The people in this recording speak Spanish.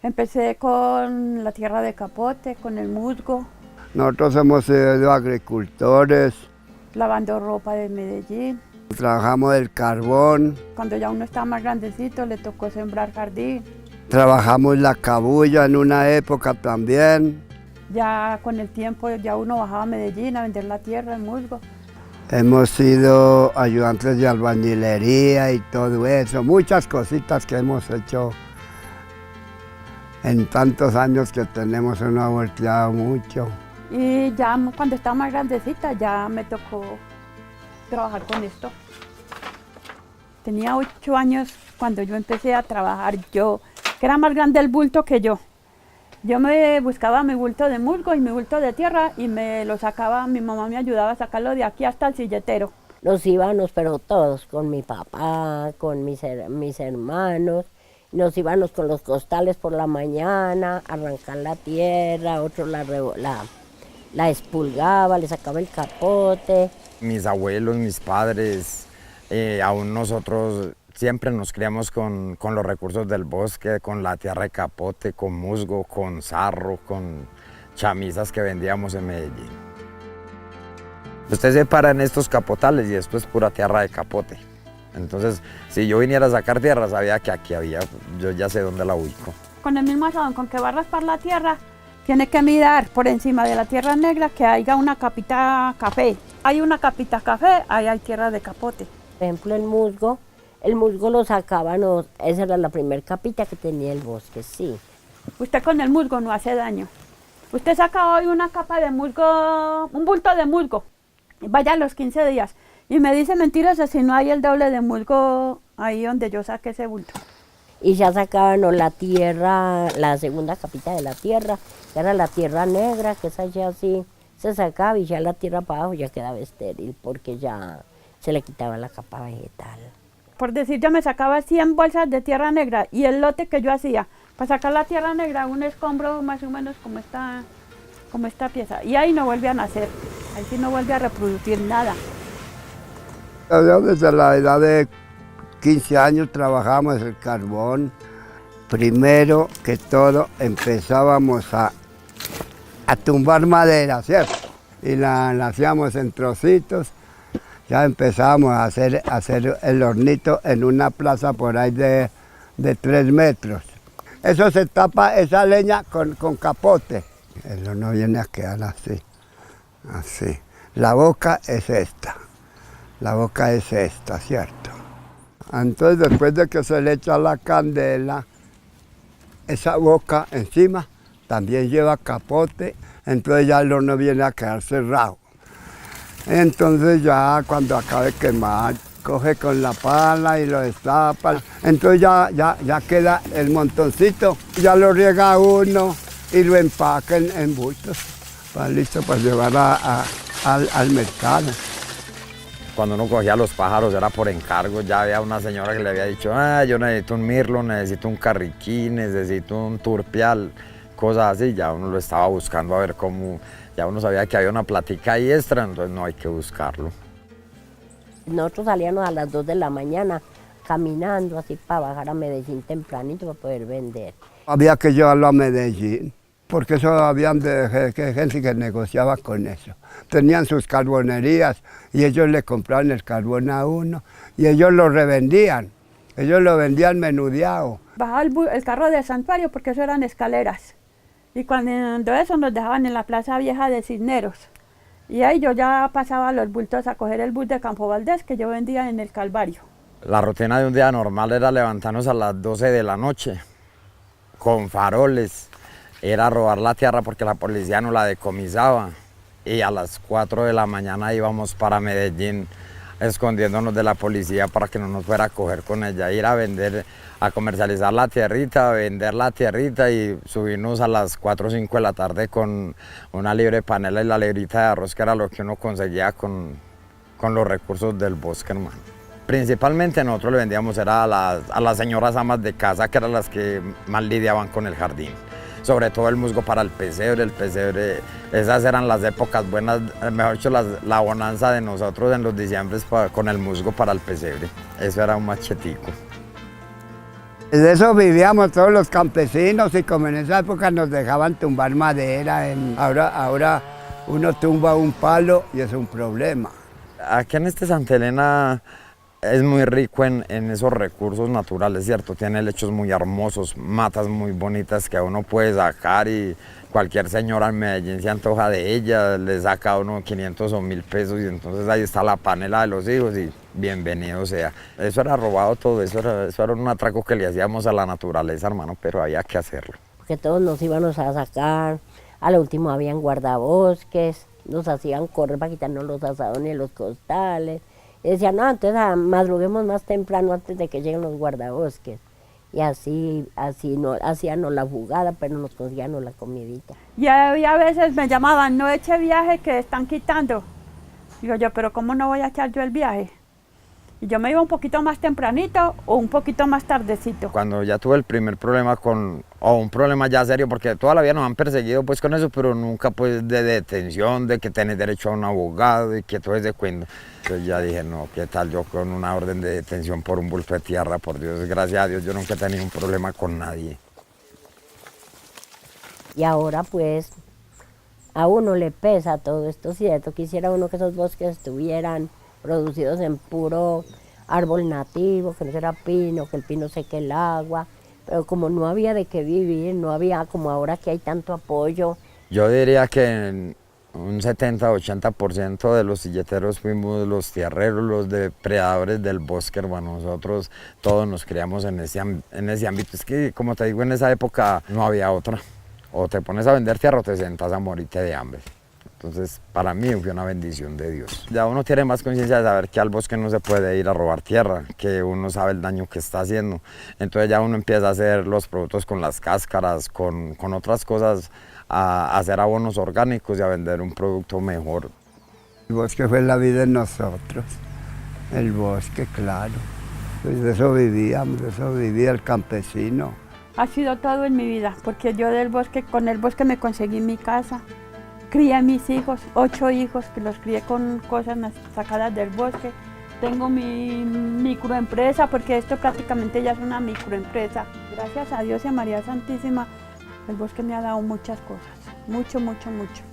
Empecé con la tierra de capote, con el musgo, Nosotros hemos sido agricultores, lavando ropa de Medellín. trabajamos el carbón, Cuando ya uno estaba más grandecito le tocó sembrar jardín. trabajamos la cabuya en una época también. Ya con el tiempo ya uno bajaba a Medellín a vender la tierra, el musgo. Hemos sido ayudantes de albañilería y todo eso, muchas cositas que hemos hecho en tantos años que tenemos, uno ha volteado mucho. Y ya cuando estaba más grandecita ya me tocó trabajar con esto. Tenía 8 años cuando yo empecé a trabajar, yo, que era más grande el bulto que yo. Yo me buscaba mi bulto de musgo y mi bulto de tierra y me lo sacaba, mi mamá me ayudaba a sacarlo de aquí hasta el silletero. Nos íbamos, pero todos, con mi papá, con mis hermanos. Nos íbamos con los costales por la mañana, a arrancar la tierra, otro la expulgaba, le sacaba el capote. Mis abuelos, mis padres, aún nosotros siempre nos criamos con los recursos del bosque, con la tierra de capote, con musgo, con sarro, con chamisas que vendíamos en Medellín. Usted se para en estos capotales y esto es pura tierra de capote. Entonces, si yo viniera a sacar tierra, sabía que aquí había, yo ya sé dónde la ubico. Con el mismo asadón con que va a raspar la tierra, tiene que mirar por encima de la tierra negra que haya una capita café. Hay una capita café, ahí hay tierra de capote. Por ejemplo, el musgo lo sacábamos, esa era la primera capita que tenía el bosque, sí. Usted con el musgo no hace daño. Usted saca hoy una capa de musgo, un bulto de musgo, vaya a los 15 días y me dice mentiras si no hay el doble de musgo ahí donde yo saqué ese bulto. Y ya sacábamos la tierra, la segunda capita de la tierra, que era la tierra negra, que esa ya así se sacaba y ya la tierra para abajo ya quedaba estéril porque ya se le quitaba la capa vegetal. Por decir, yo me sacaba 100 bolsas de tierra negra y el lote que yo hacía para sacar la tierra negra, un escombro más o menos como esta pieza. Y ahí no vuelve a nacer, ahí sí no vuelve a reproducir nada. Yo desde la edad de 15 años trabajamos el carbón. Primero que todo empezábamos a tumbar madera, ¿cierto? Y la hacíamos en trocitos. Ya empezábamos a hacer el hornito en una plaza por ahí de 3 metros. Eso se tapa, esa leña con capote. El horno viene a quedar así, así. La boca es esta, ¿cierto? Entonces después de que se le echa la candela, esa boca encima también lleva capote, entonces ya el horno viene a quedar cerrado. Entonces ya cuando acabe de quemar, coge con la pala y lo destapa. Entonces ya queda el montoncito, ya lo riega uno y lo empaca en bultos, listo para llevar al mercado. Cuando uno cogía los pájaros era por encargo, ya había una señora que le había dicho, yo necesito un mirlo, necesito un carriquí, necesito un turpial, cosas así, ya uno lo estaba buscando a ver cómo, ya uno sabía que había una platica ahí extra, entonces no hay que buscarlo. Nosotros salíamos a las 2 de la mañana caminando así para bajar a Medellín tempranito para poder vender. Había que llevarlo a Medellín, porque eso había gente que negociaba con eso. Tenían sus carbonerías y ellos le compraban el carbón a uno y ellos lo revendían, ellos lo vendían menudeado. Bajaba el carro del santuario porque eso eran escaleras. Y cuando eso nos dejaban en la plaza vieja de Cisneros. Y ahí yo ya pasaba los bultos a coger el bus de Campo Valdés que yo vendía en el Calvario. La rutina de un día normal era levantarnos a las 12 de la noche con faroles, era robar la tierra porque la policía no la decomisaba y a las 4 de la mañana íbamos para Medellín escondiéndonos de la policía para que no nos fuera a coger con ella, ir a vender, a comercializar la tierrita, a vender la tierrita y subirnos a las 4 o 5 de la tarde con una libre panela y la librita de arroz, que era lo que uno conseguía con los recursos del bosque, hermano. Principalmente nosotros le vendíamos era a las señoras amas de casa, que eran las que más lidiaban con el jardín. Sobre todo el musgo para el pesebre, esas eran las épocas buenas, mejor dicho, la bonanza de nosotros en los diciembres con el musgo para el pesebre. Eso era un machetico. De eso vivíamos todos los campesinos y como en esa época nos dejaban tumbar madera, ahora uno tumba un palo y es un problema. Aquí en este Santa Elena es muy rico en esos recursos naturales, ¿cierto? Tiene lechos muy hermosos, matas muy bonitas que uno puede sacar y cualquier señora en Medellín se antoja de ella, le saca a uno 500 o 1000 pesos y entonces ahí está la panela de los hijos y bienvenido sea. Eso era robado todo, eso era un atraco que le hacíamos a la naturaleza, hermano, pero había que hacerlo. Porque todos nos íbamos a sacar, a lo último habían guardabosques, nos hacían correr para quitarnos los asadones y los costales. Y decían, no, entonces madruguemos más temprano antes de que lleguen los guardabosques. Y así hacíamos la jugada, pero nos conseguíamos la comidita. Y a veces me llamaban, no eche viaje que están quitando. Digo yo, pero ¿cómo no voy a echar yo el viaje? Y yo me iba un poquito más tempranito o un poquito más tardecito. Cuando ya tuve el primer problema o un problema ya serio, porque toda la vida nos han perseguido pues con eso, pero nunca pues de detención, de que tenés derecho a un abogado y que todo es de cuento. Entonces ya dije, no, ¿qué tal yo con una orden de detención por un bulto de tierra? Por Dios, gracias a Dios, yo nunca he tenido un problema con nadie. Y ahora pues a uno le pesa todo esto, ¿cierto? Quisiera uno que esos bosques estuvieran producidos en puro árbol nativo, que no era pino, que el pino seque el agua, pero como no había de qué vivir, no había como ahora que hay tanto apoyo. Yo diría que un 70-80% de los silleteros fuimos los tierreros, los depredadores del bosque, hermano. Nosotros todos nos criamos en ese ámbito. Es que, como te digo, en esa época no había otra. O te pones a vender tierra o te sentas a morirte de hambre. Entonces, para mí fue una bendición de Dios. Ya uno tiene más conciencia de saber que al bosque no se puede ir a robar tierra, que uno sabe el daño que está haciendo. Entonces ya uno empieza a hacer los productos con las cáscaras, con otras cosas, a hacer abonos orgánicos y a vender un producto mejor. El bosque fue la vida en nosotros, el bosque, claro. Pues de eso vivíamos, de eso vivía el campesino. Ha sido todo en mi vida, porque yo con el bosque me conseguí mi casa. Crié a mis hijos, 8 hijos, que los crié con cosas sacadas del bosque. Tengo mi microempresa, porque esto prácticamente ya es una microempresa. Gracias a Dios y a María Santísima, el bosque me ha dado muchas cosas, mucho, mucho, mucho.